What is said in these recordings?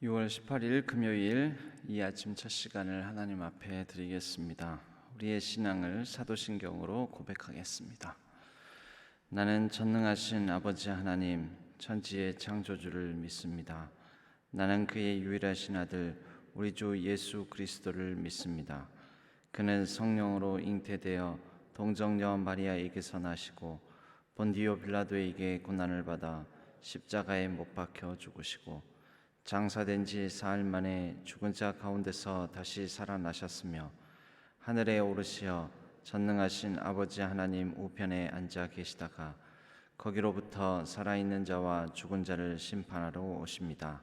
6월 18일 금요일 이 아침 첫 시간을 하나님 앞에 드리겠습니다. 우리의 신앙을 사도신경으로 고백하겠습니다. 나는 전능하신 아버지 하나님 천지의 창조주를 믿습니다. 나는 그의 유일하신 아들 우리 주 예수 그리스도를 믿습니다. 그는 성령으로 잉태되어 동정녀 마리아에게서 나시고 본디오 빌라도에게 고난을 받아 십자가에 못 박혀 죽으시고 장사된 지 사흘 만에 죽은 자 가운데서 다시 살아나셨으며 하늘에 오르시어 전능하신 아버지 하나님 우편에 앉아 계시다가 거기로부터 살아있는 자와 죽은 자를 심판하러 오십니다.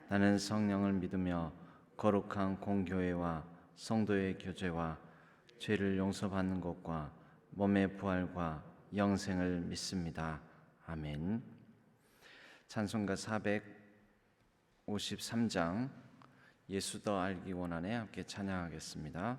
나는 성령을 믿으며 거룩한 공교회와 성도의 교제와 죄를 용서받는 것과 몸의 부활과 영생을 믿습니다. 아멘. 찬송가 453장 예수 더 알기 원하네 함께 찬양하겠습니다.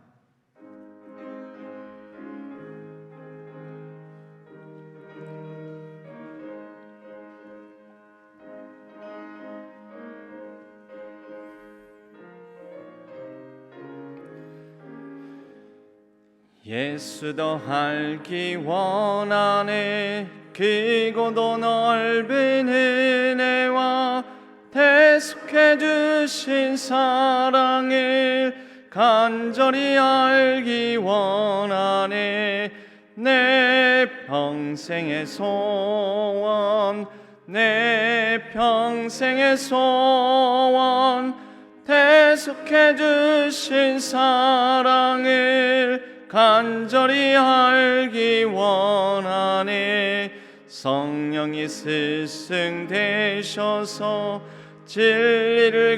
예수 더 알기 원하네 길고도 넓은 은혜와 대속해 주신 사랑을 간절히 알기 원하네 내 평생의 소원 내 평생의 소원 대속해 주신 사랑을 간절히 알기 원하네 성령이 스승되셔서 진리를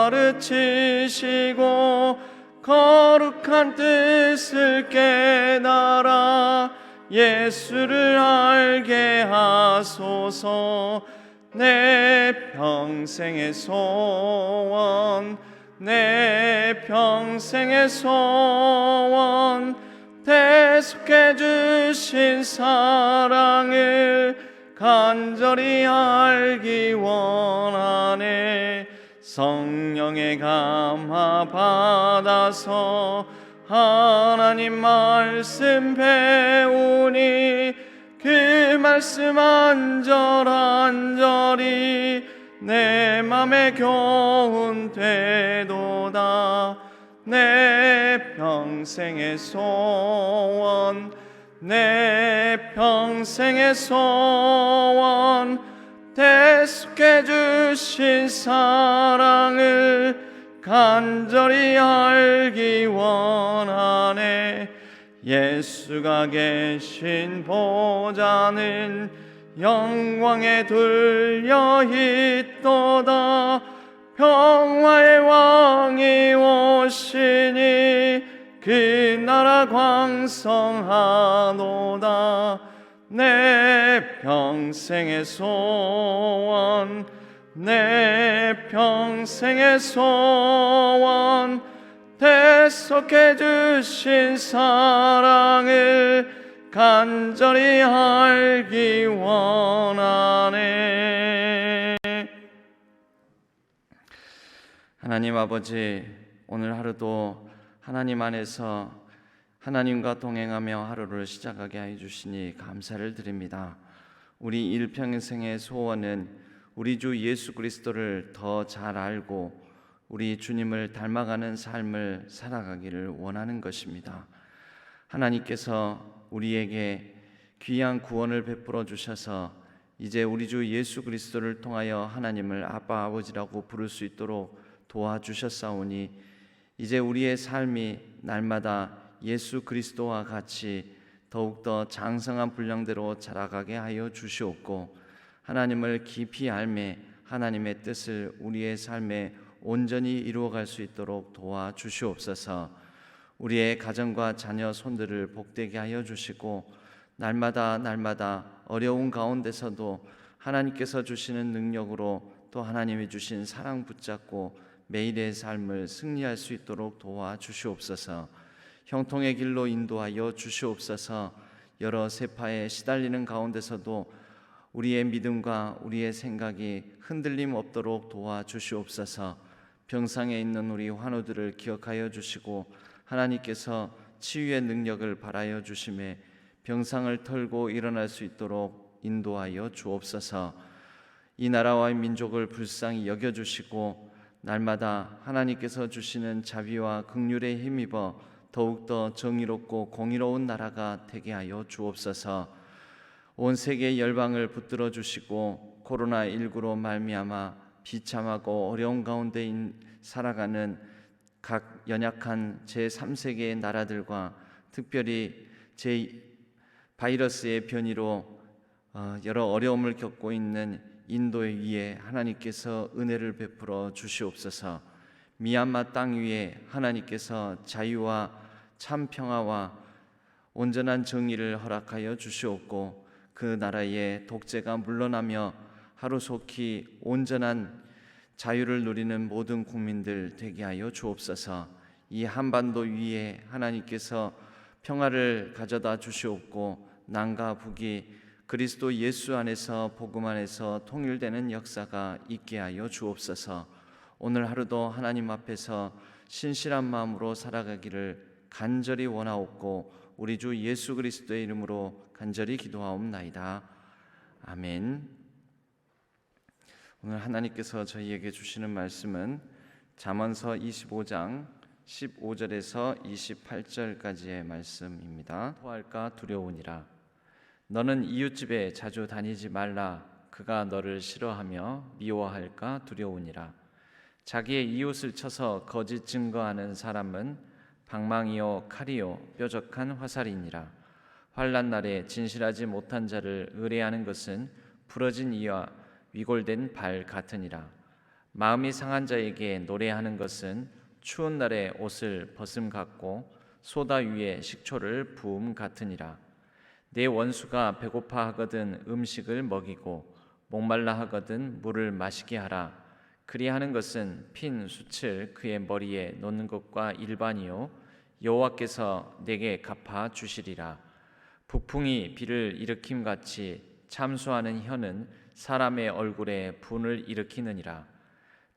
가르치시고 거룩한 뜻을 깨달아 예수를 알게 하소서 내 평생의 소원 내 평생의 소원 대속해 주신 사랑을 간절히 알기 원하네 성령의 감화 받아서 하나님 말씀 배우니 그 말씀 안절안절이 내 맘에 교훈 되도다 내 평생의 소원 내 평생의 소원 대속해 주신 사랑을 간절히 알기 원하네 예수가 계신 보좌는 영광에 둘려 있도다 평화의 왕이 오시니 그 나라 광성하도다 내 평생의 소원 내 평생의 소원 대속해 주신 사랑을 간절히 알기 원하네. 하나님 아버지 오늘 하루도 하나님 안에서 하나님과 동행하며 하루를 시작하게 해 주시니 감사를 드립니다. 우리 일평생의 소원은 우리 주 예수 그리스도를 더 잘 알고 우리 주님을 닮아가는 삶을 살아가기를 원하는 것입니다. 하나님께서 우리에게 귀한 구원을 베풀어 주셔서 이제 우리 주 예수 그리스도를 통하여 하나님을 아빠 아버지라고 부를 수 있도록 도와주셨사오니 이제 우리의 삶이 날마다 예수 그리스도와 같이 더욱더 장성한 분량대로 자라가게 하여 주시옵고 하나님을 깊이 알매 하나님의 뜻을 우리의 삶에 온전히 이루어갈 수 있도록 도와주시옵소서. 우리의 가정과 자녀 손들을 복되게 하여 주시고 날마다 어려운 가운데서도 하나님께서 주시는 능력으로 또 하나님이 주신 사랑 붙잡고 매일의 삶을 승리할 수 있도록 도와주시옵소서. 형통의 길로 인도하여 주시옵소서. 여러 세파에 시달리는 가운데서도 우리의 믿음과 우리의 생각이 흔들림 없도록 도와주시옵소서. 병상에 있는 우리 환우들을 기억하여 주시고 하나님께서 치유의 능력을 발하여 주심에 병상을 털고 일어날 수 있도록 인도하여 주옵소서. 이 나라와 민족을 불쌍히 여겨주시고 날마다 하나님께서 주시는 자비와 긍휼에 힘입어 더욱더 정의롭고 공의로운 나라가 되게 하여 주옵소서. 온 세계 열방을 붙들어 주시고 코로나19로 말미암아 비참하고 어려운 가운데 살아가는 각 연약한 제3세계의 나라들과 특별히 바이러스의 변이로 여러 어려움을 겪고 있는 인도 위에 하나님께서 은혜를 베풀어 주시옵소서. 미얀마 땅 위에 하나님께서 자유와 참 평화와 온전한 정의를 허락하여 주시옵고 그 나라의 독재가 물러나며 하루속히 온전한 자유를 누리는 모든 국민들 되게 하여 주옵소서. 이 한반도 위에 하나님께서 평화를 가져다 주시옵고 남과 북이 그리스도 예수 안에서 복음 안에서 통일되는 역사가 있게 하여 주옵소서. 오늘 하루도 하나님 앞에서 신실한 마음으로 살아가기를 간절히 원하옵고 우리 주 예수 그리스도의 이름으로 간절히 기도하옵나이다. 아멘. 오늘 하나님께서 저희에게 주시는 말씀은 잠언서 25장 15절에서 28절까지의 말씀입니다. 토할까 두려우니라. 너는 이웃집에 자주 다니지 말라. 그가 너를 싫어하며 미워할까 두려우니라. 자기의 이웃을 쳐서 거짓 증거하는 사람은 방망이요 칼이요 뾰족한 화살이니라. 환난 날에 진실하지 못한 자를 의뢰하는 것은 부러진 이와 위골된 발 같으니라. 마음이 상한 자에게 노래하는 것은 추운 날에 옷을 벗음 같고 소다 위에 식초를 부음 같으니라. 내 원수가 배고파 하거든 음식을 먹이고 목말라 하거든 물을 마시게 하라. 그리하는 것은 핀 숯을 그의 머리에 놓는 것과 일반이요 여호와께서 내게 갚아 주시리라. 북풍이 비를 일으킴 같이 참수하는 혀는 사람의 얼굴에 분을 일으키느니라.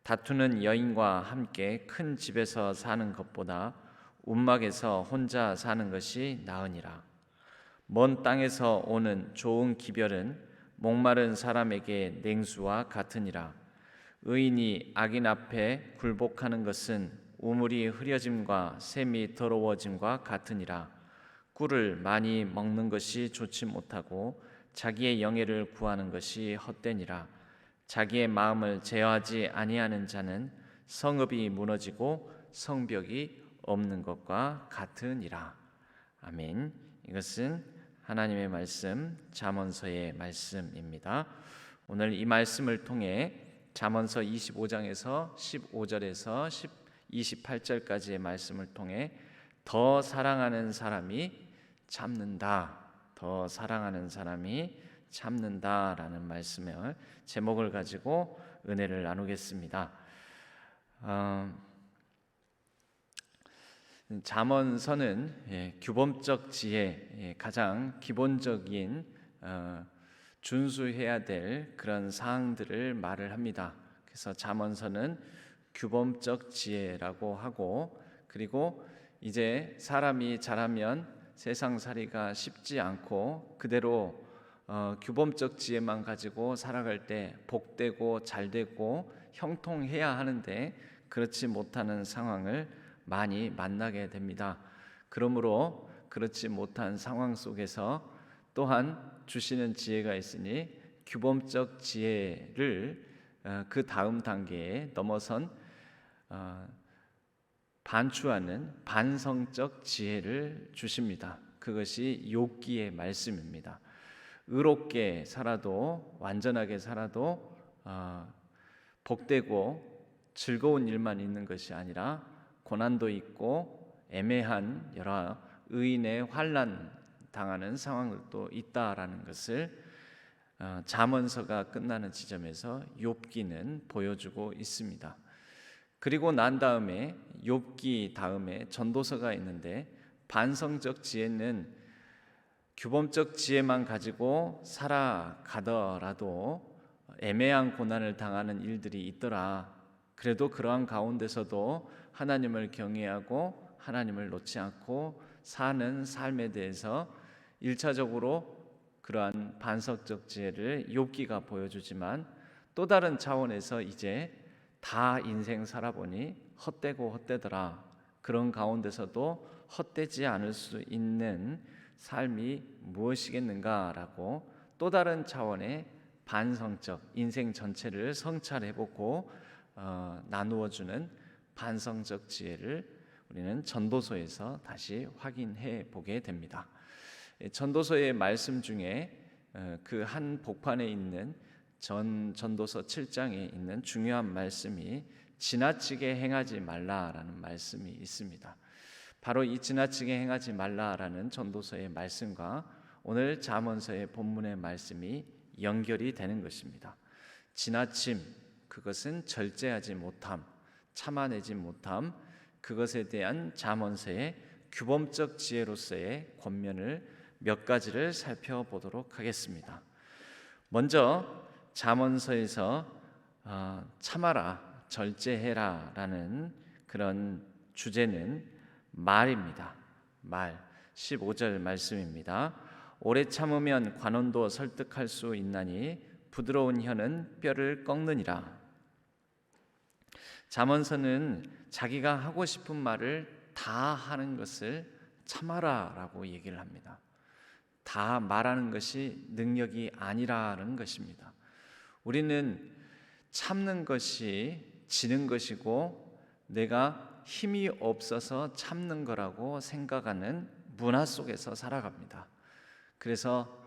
다투는 여인과 함께 큰 집에서 사는 것보다 움막에서 혼자 사는 것이 나으니라. 먼 땅에서 오는 좋은 기별은 목마른 사람에게 냉수와 같으니라. 의인이 악인 앞에 굴복하는 것은 우물이 흐려짐과 샘이 더러워짐과 같으니라. 꿀을 많이 먹는 것이 좋지 못하고 자기의 영예를 구하는 것이 헛되니라. 자기의 마음을 제어하지 아니하는 자는 성읍이 무너지고 성벽이 없는 것과 같으니라. 아멘. 이것은 하나님의 말씀, 잠언서의 말씀입니다. 오늘 이 말씀을 통해 잠언서 25장에서 15절에서 28절까지의 말씀을 통해 더 사랑하는 사람이 참는다, 더 사랑하는 사람이 참는다라는 말씀을 제목을 가지고 은혜를 나누겠습니다. 잠언서는 규범적 지혜, 가장 기본적인 준수해야 될 그런 사항들을 말을 합니다. 그래서 잠언서는 규범적 지혜라고 하고, 그리고 이제 사람이 자라면 세상살이가 쉽지 않고 그대로 규범적 지혜만 가지고 살아갈 때 복되고 잘되고 형통해야 하는데 그렇지 못하는 상황을 많이 만나게 됩니다. 그러므로 그렇지 못한 상황 속에서 또한 주시는 지혜가 있으니 규범적 지혜를 그 다음 단계에 넘어선 반추하는 반성적 지혜를 주십니다. 그것이 욥기의 말씀입니다. 의롭게 살아도, 완전하게 살아도 복되고 즐거운 일만 있는 것이 아니라 고난도 있고 애매한 여러 의인의 환난 당하는 상황도 있다라는 것을 잠언서가 끝나는 지점에서 욥기는 보여주고 있습니다. 그리고 난 다음에 욥기 다음에 전도서가 있는데 반성적 지혜는 규범적 지혜만 가지고 살아가더라도 애매한 고난을 당하는 일들이 있더라. 그래도 그러한 가운데서도 하나님을 경외하고 하나님을 놓지 않고 사는 삶에 대해서 1차적으로 그러한 반석적 지혜를 욥기가 보여주지만 또 다른 차원에서 이제 다 인생 살아보니 헛되고 헛되더라. 그런 가운데서도 헛되지 않을 수 있는 삶이 무엇이겠는가라고 또 다른 차원의 반성적 인생 전체를 성찰해보고 나누어주는 반성적 지혜를 우리는 전도서에서 다시 확인해 보게 됩니다. 전도서의 말씀 중에 그 한 복판에 있는 전도서 7장에 있는 중요한 말씀이 지나치게 행하지 말라라는 말씀이 있습니다. 바로 이 지나치게 행하지 말라라는 전도서의 말씀과 오늘 잠언서의 본문의 말씀이 연결이 되는 것입니다. 지나침, 그것은 절제하지 못함, 참아내지 못함, 그것에 대한 잠언서의 규범적 지혜로서의 권면을 몇 가지를 살펴보도록 하겠습니다. 먼저 잠언서에서 참아라, 절제해라 라는 그런 주제는 말입니다. 말 15절 말씀입니다. 오래 참으면 관원도 설득할 수 있나니 부드러운 혀는 뼈를 꺾느니라. 잠언서는 자기가 하고 싶은 말을 다 하는 것을 참아라 라고 얘기를 합니다. 다 말하는 것이 능력이 아니라는 것입니다. 우리는 참는 것이 지는 것이고 내가 힘이 없어서 참는 거라고 생각하는 문화 속에서 살아갑니다. 그래서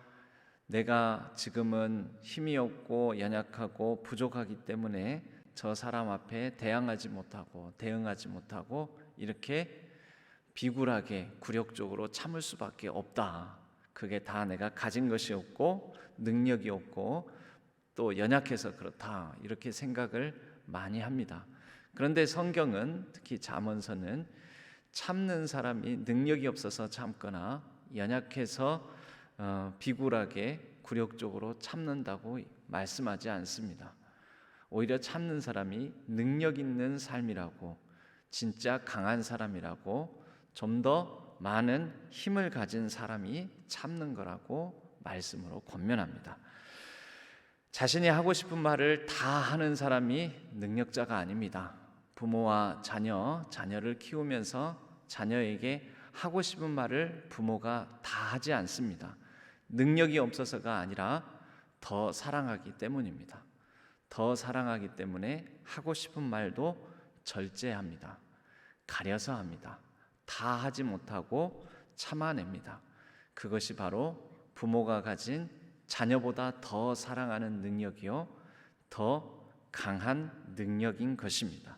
내가 지금은 힘이 없고 연약하고 부족하기 때문에 저 사람 앞에 대항하지 못하고 대응하지 못하고 이렇게 비굴하게 굴욕적으로 참을 수밖에 없다. 그게 다 내가 가진 것이 없고 능력이 없고 또 연약해서 그렇다. 이렇게 생각을 많이 합니다. 그런데 성경은 특히 잠언서는 참는 사람이 능력이 없어서 참거나 연약해서 비굴하게 굴욕적으로 참는다고 말씀하지 않습니다. 오히려 참는 사람이 능력 있는 삶이라고, 진짜 강한 사람이라고, 좀 더 많은 힘을 가진 사람이 참는 거라고 말씀으로 권면합니다. 자신이 하고 싶은 말을 다 하는 사람이 능력자가 아닙니다. 부모와 자녀를 키우면서 자녀에게 하고 싶은 말을 부모가 다 하지 않습니다. 능력이 없어서가 아니라 더 사랑하기 때문입니다. 더 사랑하기 때문에 하고 싶은 말도 절제합니다. 가려서 합니다. 다 하지 못하고 참아냅니다. 그것이 바로 부모가 가진 자녀보다 더 사랑하는 능력이요, 더 강한 능력인 것입니다.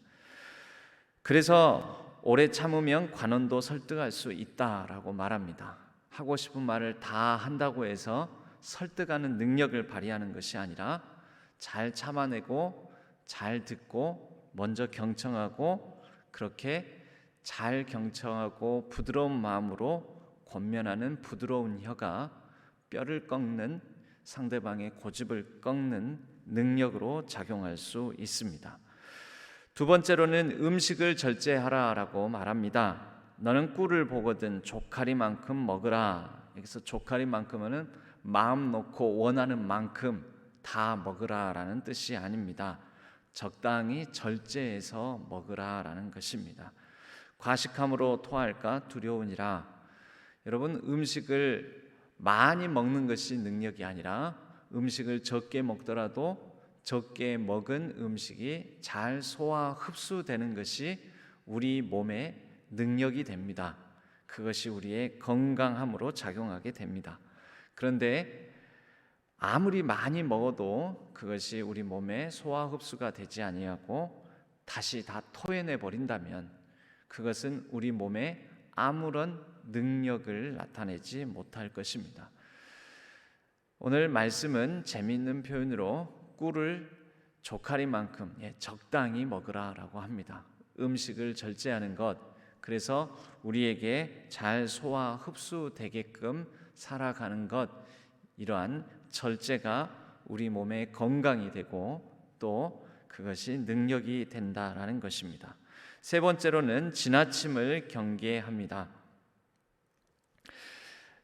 그래서 오래 참으면 관원도 설득할 수 있다라고 말합니다. 하고 싶은 말을 다 한다고 해서 설득하는 능력을 발휘하는 것이 아니라 잘 참아내고 잘 듣고 먼저 경청하고 그렇게 잘 경청하고 부드러운 마음으로 권면하는 부드러운 혀가 뼈를 꺾는, 상대방의 고집을 꺾는 능력으로 작용할 수 있습니다. 두 번째로는 음식을 절제하라라고 말합니다. 너는 꿀을 보거든 조카리만큼 먹으라. 여기서 조카리만큼은 마음 놓고 원하는 만큼 다 먹으라라는 뜻이 아닙니다. 적당히 절제해서 먹으라라는 것입니다. 과식함으로 토할까 두려우니라. 여러분, 음식을 많이 먹는 것이 능력이 아니라 음식을 적게 먹더라도 적게 먹은 음식이 잘 소화 흡수되는 것이 우리 몸의 능력이 됩니다. 그것이 우리의 건강함으로 작용하게 됩니다. 그런데 아무리 많이 먹어도 그것이 우리 몸에 소화 흡수가 되지 아니하고 다시 다 토해내 버린다면 그것은 우리 몸에 아무런 능력을 나타내지 못할 것입니다. 오늘 말씀은 재미있는 표현으로 꿀을 조카리만큼 적당히 먹으라라고 합니다. 음식을 절제하는 것, 그래서 우리에게 잘 소화 흡수되게끔 살아가는 것, 이러한 절제가 우리 몸의 건강이 되고 또 그것이 능력이 된다라는 것입니다. 세 번째로는 지나침을 경계합니다.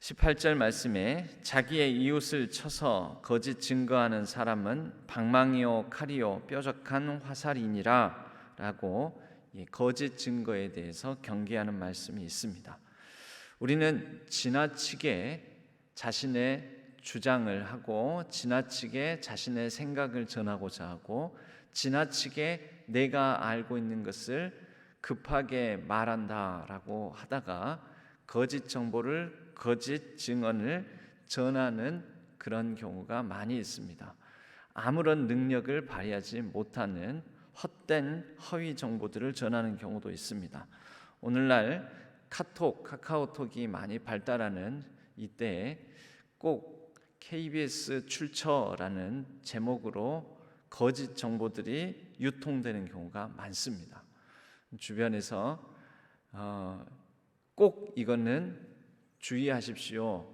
18절 말씀에 자기의 이웃을 쳐서 거짓 증거하는 사람은 방망이요 칼이요 뾰족한 화살이니라 라고 거짓 증거에 대해서 경계하는 말씀이 있습니다. 우리는 지나치게 자신의 주장을 하고 지나치게 자신의 생각을 전하고자 하고 지나치게 내가 알고 있는 것을 급하게 말한다라고 하다가 거짓 정보를, 거짓 증언을 전하는 그런 경우가 많이 있습니다. 아무런 능력을 발휘하지 못하는 헛된 허위 정보들을 전하는 경우도 있습니다. 오늘날 카카오톡이 많이 발달하는 이때에 꼭 KBS 출처라는 제목으로 거짓 정보들이 유통되는 경우가 많습니다. 주변에서 꼭 이거는 주의하십시오.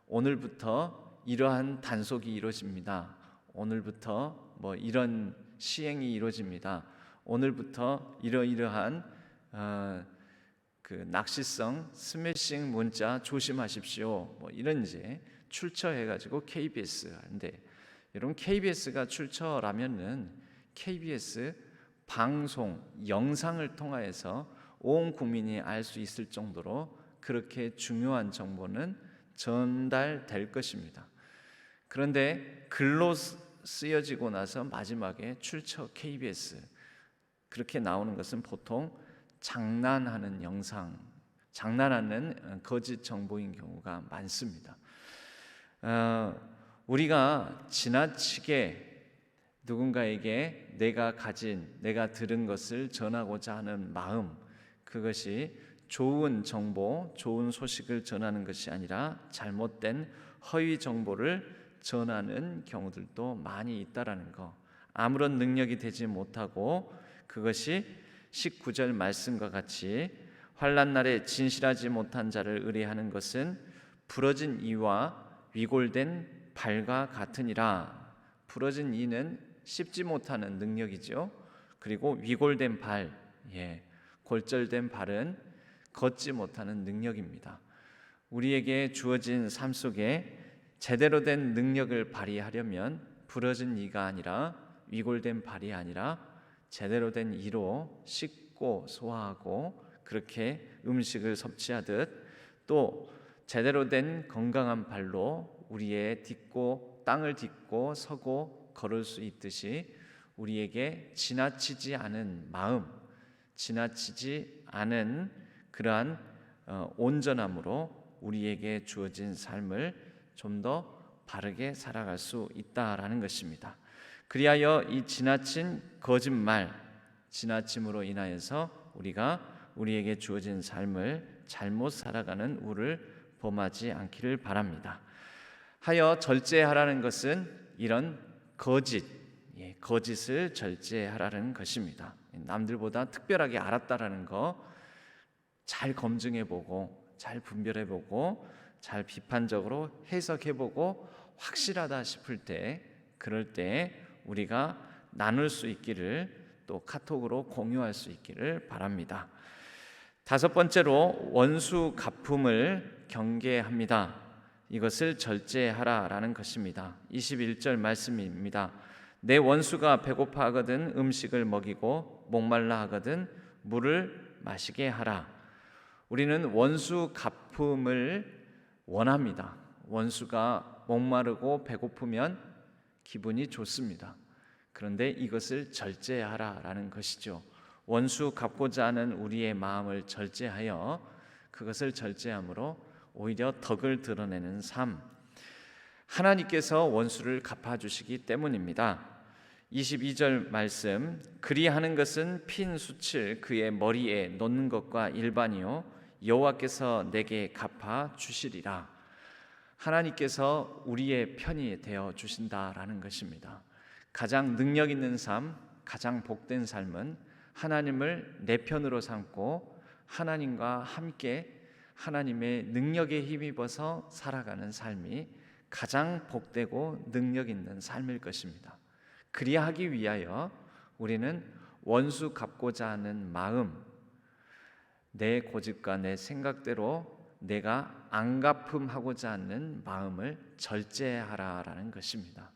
오늘부터 이러한 단속이 이루어집니다. 오늘부터 뭐 이런 시행이 이루어집니다. 오늘부터 이러이러한 그 낚시성 스매싱 문자 조심하십시오. 뭐 이런 이제 출처해가지고 KBS 하는데, 여러분 KBS가 출처라면은 KBS 방송 영상을 통하여서 온 국민이 알 수 있을 정도로 그렇게 중요한 정보는 전달될 것입니다. 그런데 글로 쓰여지고 나서 마지막에 출처 KBS 그렇게 나오는 것은 보통 장난하는 영상, 장난하는 거짓 정보인 경우가 많습니다. 우리가 지나치게 누군가에게 내가 가진, 내가 들은 것을 전하고자 하는 마음, 그것이 좋은 정보, 좋은 소식을 전하는 것이 아니라 잘못된 허위 정보를 전하는 경우들도 많이 있다라는 거. 아무런 능력이 되지 못하고 그것이 19절 말씀과 같이 환난 날에 진실하지 못한 자를 의뢰하는 것은 부러진 이와 위골된 발과 같으니라. 부러진 이는 씹지 못하는 능력이죠. 그리고 위골된 발, 골절된 발은 걷지 못하는 능력입니다. 우리에게 주어진 삶 속에 제대로 된 능력을 발휘하려면 부러진 이가 아니라 위골된 발이 아니라 제대로 된 이로 씻고 소화하고 그렇게 음식을 섭취하듯 또 제대로 된 건강한 발로 우리의 땅을 딛고 서고 걸을 수 있듯이 우리에게 지나치지 않은 마음, 지나치지 않은 그러한 온전함으로 우리에게 주어진 삶을 좀 더 바르게 살아갈 수 있다라는 것입니다. 그리하여 이 지나친 거짓말, 지나침으로 인하여서 우리에게 주어진 삶을 잘못 살아가는 우를 범하지 않기를 바랍니다. 하여 절제하라는 것은 이런 거짓을 절제하라는 것입니다. 남들보다 특별하게 알았다라는 거 잘 검증해보고 잘 분별해보고 잘 비판적으로 해석해보고 확실하다 싶을 때, 그럴 때 우리가 나눌 수 있기를, 또 카톡으로 공유할 수 있기를 바랍니다. 다섯 번째로 원수 갚음을 경계합니다. 이것을 절제하라라는 것입니다. 21절 말씀입니다. 내 원수가 배고파 하거든 음식을 먹이고 목말라 하거든 물을 마시게 하라. 우리는 원수 갚음을 원합니다. 원수가 목마르고 배고프면 기분이 좋습니다. 그런데 이것을 절제하라라는 것이죠. 원수 갚고자 하는 우리의 마음을 절제하여 그것을 절제함으로 오히려 덕을 드러내는 삶, 하나님께서 원수를 갚아주시기 때문입니다. 22절 말씀, 그리하는 것은 핀 숯을 그의 머리에 놓는 것과 일반이요 여호와께서 내게 갚아 주시리라. 하나님께서 우리의 편이 되어 주신다라는 것입니다. 가장 능력 있는 삶, 가장 복된 삶은 하나님을 내 편으로 삼고 하나님과 함께 하나님의 능력에 힘입어서 살아가는 삶이 가장 복되고 능력 있는 삶일 것입니다. 그리하기 위하여 우리는 원수 갚고자 하는 마음, 내 고집과 내 생각대로 내가 앙갚음하고자 하는 마음을 절제하라라는 것입니다.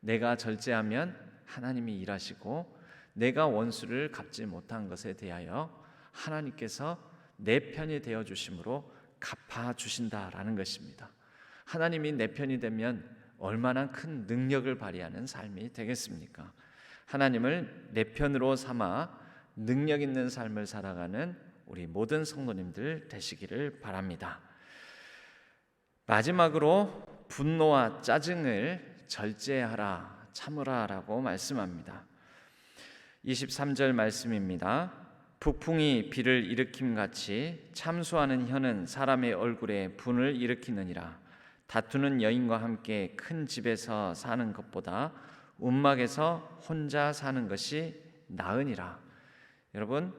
내가 절제하면 하나님이 일하시고, 내가 원수를 갚지 못한 것에 대하여 하나님께서 내 편이 되어 주심으로 갚아 주신다라는 것입니다. 하나님이 내 편이 되면 얼마나 큰 능력을 발휘하는 삶이 되겠습니까? 하나님을 내 편으로 삼아 능력 있는 삶을 살아가는 우리 모든 성도님들 되시기를 바랍니다. 마지막으로 분노와 짜증을 절제하라, 참으라라고 말씀합니다. 23절 말씀입니다. 북풍이 비를 일으킴같이 참수하는 혀는 사람의 얼굴에 분을 일으키느니라. 다투는 여인과 함께 큰 집에서 사는 것보다 움막에서 혼자 사는 것이 나으니라. 여러분,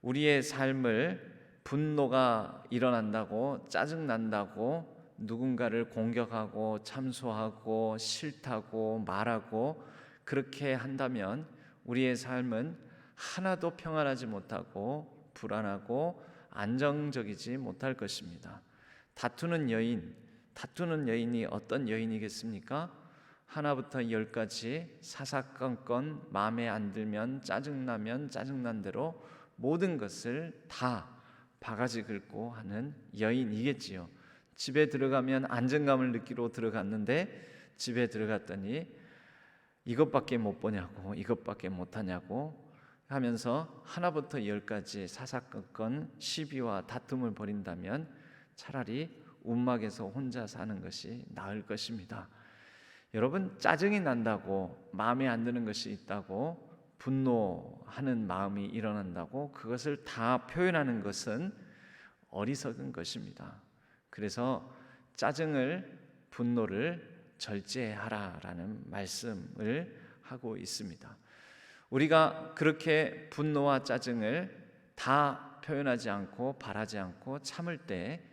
우리의 삶을 분노가 일어난다고, 짜증난다고 누군가를 공격하고 참소하고 싫다고 말하고 그렇게 한다면 우리의 삶은 하나도 평안하지 못하고 불안하고 안정적이지 못할 것입니다. 다투는 여인이 어떤 여인이겠습니까? 하나부터 열까지 사사건건 마음에 안 들면 짜증나면 짜증난 대로 모든 것을 다 바가지 긁고 하는 여인이겠지요. 집에 들어가면 안정감을 느끼러 들어갔는데 집에 들어갔더니 이것밖에 못 보냐고, 이것밖에 못하냐고 하면서 하나부터 열까지 사사건건 시비와 다툼을 벌인다면 차라리 움막에서 혼자 사는 것이 나을 것입니다. 여러분, 짜증이 난다고, 마음에 안 드는 것이 있다고, 분노하는 마음이 일어난다고 그것을 다 표현하는 것은 어리석은 것입니다. 그래서 짜증을, 분노를 절제하라라는 말씀을 하고 있습니다. 우리가 그렇게 분노와 짜증을 다 표현하지 않고 바라지 않고 참을 때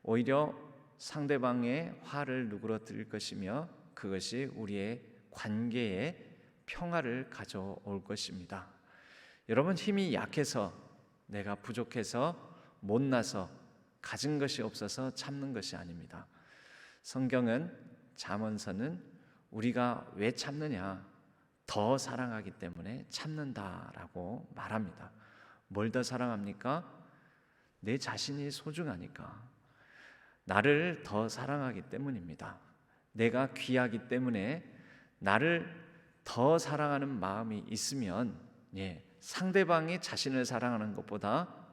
오히려 상대방의 화를 누그러뜨릴 것이며 그것이 우리의 관계에 평화를 가져올 것입니다. 여러분, 힘이 약해서, 내가 부족해서, 못나서, 가진 것이 없어서 참는 것이 아닙니다. 성경은, 잠언서는 우리가 왜 참느냐, 더 사랑하기 때문에 참는다라고 말합니다. 뭘 더 사랑합니까? 내 자신이 소중하니까, 나를 더 사랑하기 때문입니다. 내가 귀하기 때문에 나를 더 사랑하는 마음이 있으면, 상대방이 자신을 사랑하는 것보다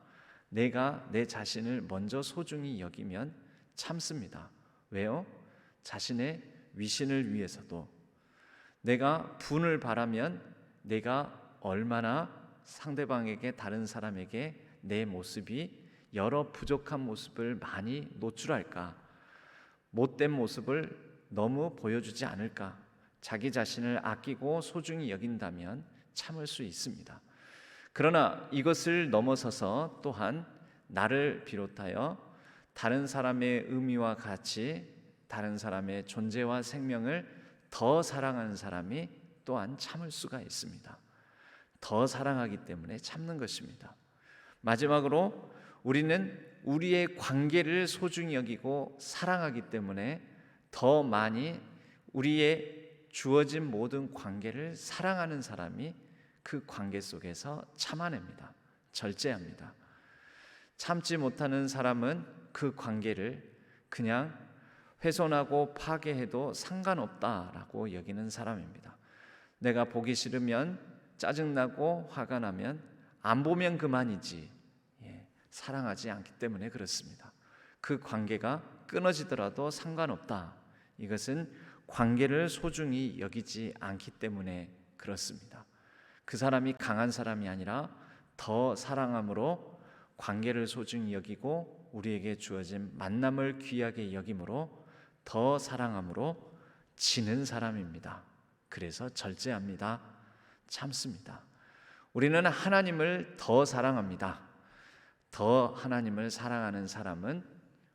내가 내 자신을 먼저 소중히 여기면 참습니다. 왜요? 자신의 위신을 위해서도. 내가 분을 바라면 내가 얼마나 상대방에게, 다른 사람에게 내 모습이 여러 부족한 모습을 많이 노출할까, 못된 모습을 너무 보여주지 않을까, 자기 자신을 아끼고 소중히 여긴다면 참을 수 있습니다. 그러나 이것을 넘어서서 또한 나를 비롯하여 다른 사람의 의미와 가치, 다른 사람의 존재와 생명을 더 사랑하는 사람이 또한 참을 수가 있습니다. 더 사랑하기 때문에 참는 것입니다. 마지막으로 우리는 우리의 관계를 소중히 여기고 사랑하기 때문에 더 많이 우리의 주어진 모든 관계를 사랑하는 사람이 그 관계 속에서 참아냅니다. 절제합니다. 참지 못하는 사람은 그 관계를 그냥 훼손하고 파괴해도 상관없다라고 여기는 사람입니다. 내가 보기 싫으면, 짜증나고 화가 나면 안 보면 그만이지, 사랑하지 않기 때문에 그렇습니다. 그 관계가 끊어지더라도 상관없다. 이것은 관계를 소중히 여기지 않기 때문에 그렇습니다. 그 사람이 강한 사람이 아니라 더 사랑함으로 관계를 소중히 여기고 우리에게 주어진 만남을 귀하게 여김으로 더 사랑함으로 지는 사람입니다. 그래서 절제합니다. 참습니다. 우리는 하나님을 더 사랑합니다. 더 하나님을 사랑하는 사람은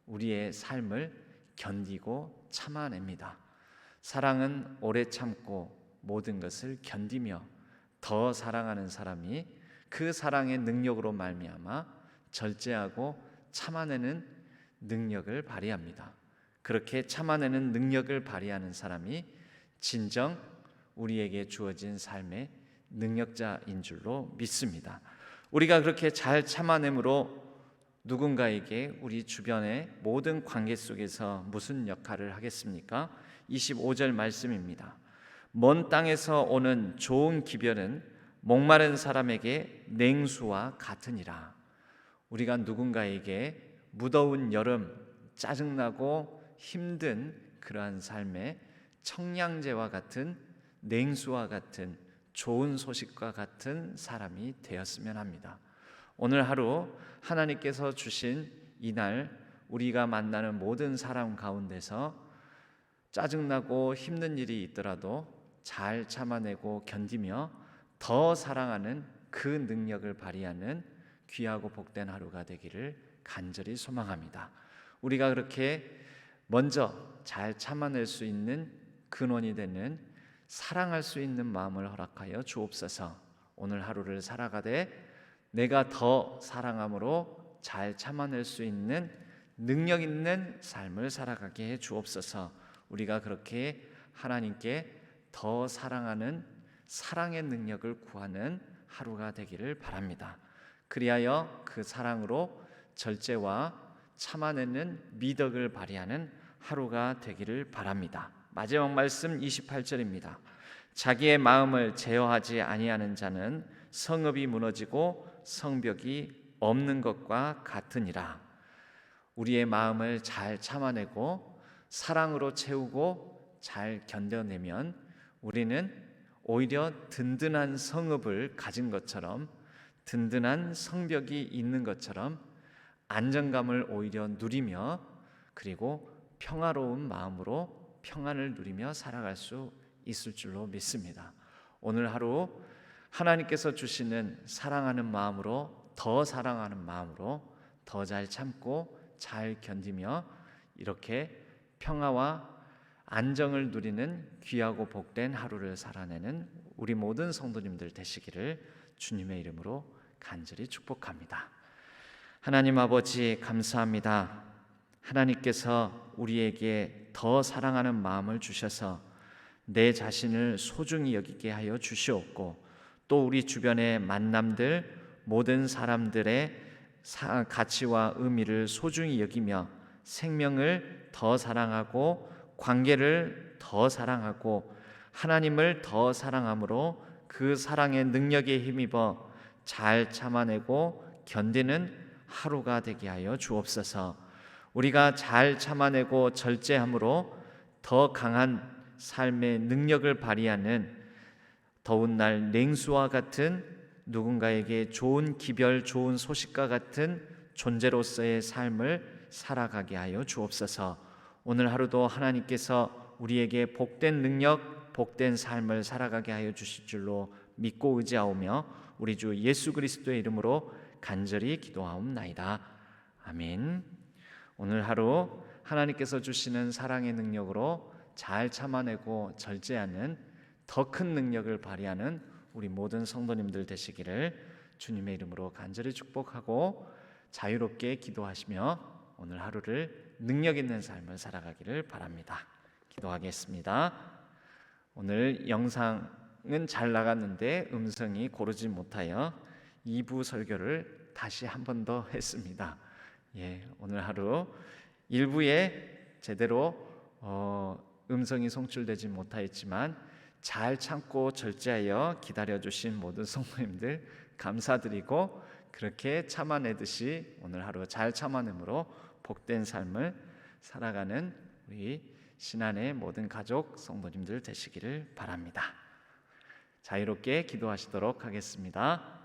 우리의 삶을 견디고 참아냅니다. 사랑은 오래 참고 모든 것을 견디며 더 사랑하는 사람이 그 사랑의 능력으로 말미암아 절제하고 참아내는 능력을 발휘합니다. 그렇게 참아내는 능력을 발휘하는 사람이 진정 우리에게 주어진 삶의 능력자인 줄로 믿습니다. 우리가 그렇게 잘 참아내므로 누군가에게 우리 주변의 모든 관계 속에서 무슨 역할을 하겠습니까? 25절 말씀입니다. 먼 땅에서 오는 좋은 기별은 목마른 사람에게 냉수와 같으니라. 우리가 누군가에게 무더운 여름, 짜증나고 힘든 그러한 삶의 청량제와 같은 냉수와 같은 좋은 소식과 같은 사람이 되었으면 합니다. 오늘 하루 하나님께서 주신 이날 우리가 만나는 모든 사람 가운데서 짜증나고 힘든 일이 있더라도 잘 참아내고 견디며 더 사랑하는 그 능력을 발휘하는 귀하고 복된 하루가 되기를 간절히 소망합니다. 우리가 그렇게 먼저 잘 참아낼 수 있는 근원이 되는 사랑할 수 있는 마음을 허락하여 주옵소서. 오늘 하루를 살아가되 내가 더 사랑함으로 잘 참아낼 수 있는 능력 있는 삶을 살아가게 해 주옵소서. 우리가 그렇게 하나님께 더 사랑하는 사랑의 능력을 구하는 하루가 되기를 바랍니다. 그리하여 그 사랑으로 절제와 참아내는 미덕을 발휘하는 하루가 되기를 바랍니다. 마지막 말씀 28절입니다. 자기의 마음을 제어하지 아니하는 자는 성읍이 무너지고 성벽이 없는 것과 같으니라. 우리의 마음을 잘 참아내고 사랑으로 채우고 잘 견뎌내면 우리는 오히려 든든한 성읍을 가진 것처럼, 든든한 성벽이 있는 것처럼 안정감을 오히려 누리며, 그리고 평화로운 마음으로 평안을 누리며 살아갈 수 있을 줄로 믿습니다. 오늘 하루 하나님께서 주시는 사랑하는 마음으로, 더 사랑하는 마음으로 더 잘 참고 잘 견디며 이렇게 평화와 안정을 누리는 귀하고 복된 하루를 살아내는 우리 모든 성도님들 되시기를 주님의 이름으로 간절히 축복합니다. 하나님 아버지 감사합니다. 하나님께서 우리에게 더 사랑하는 마음을 주셔서 내 자신을 소중히 여기게 하여 주시옵고, 또 우리 주변의 만남들 모든 사람들의 가치와 의미를 소중히 여기며 생명을 더 사랑하고 관계를 더 사랑하고 하나님을 더 사랑함으로 그 사랑의 능력에 힘입어 잘 참아내고 견디는 하루가 되게 하여 주옵소서. 우리가 잘 참아내고 절제함으로 더 강한 삶의 능력을 발휘하는 더운 날 냉수와 같은 누군가에게 좋은 기별, 좋은 소식과 같은 존재로서의 삶을 살아가게 하여 주옵소서. 오늘 하루도 하나님께서 우리에게 복된 능력, 복된 삶을 살아가게 하여 주실 줄로 믿고 의지하오며 우리 주 예수 그리스도의 이름으로 간절히 기도하옵나이다. 아멘. 오늘 하루 하나님께서 주시는 사랑의 능력으로 잘 참아내고 절제하는 더 큰 능력을 발휘하는 우리 모든 성도님들 되시기를 주님의 이름으로 간절히 축복하고 자유롭게 기도하시며 오늘 하루를 능력 있는 삶을 살아가기를 바랍니다. 기도하겠습니다. 오늘 영상은 잘 나갔는데 음성이 고르지 못하여 2부 설교를 다시 한 번 더 했습니다. 오늘 하루 1부에 제대로 음성이 송출되지 못하였지만 잘 참고 절제하여 기다려주신 모든 성도님들 감사드리고, 그렇게 참아내듯이 오늘 하루 잘 참아내므로 복된 삶을 살아가는 우리 신안의 모든 가족 성도님들 되시기를 바랍니다. 자유롭게 기도하시도록 하겠습니다.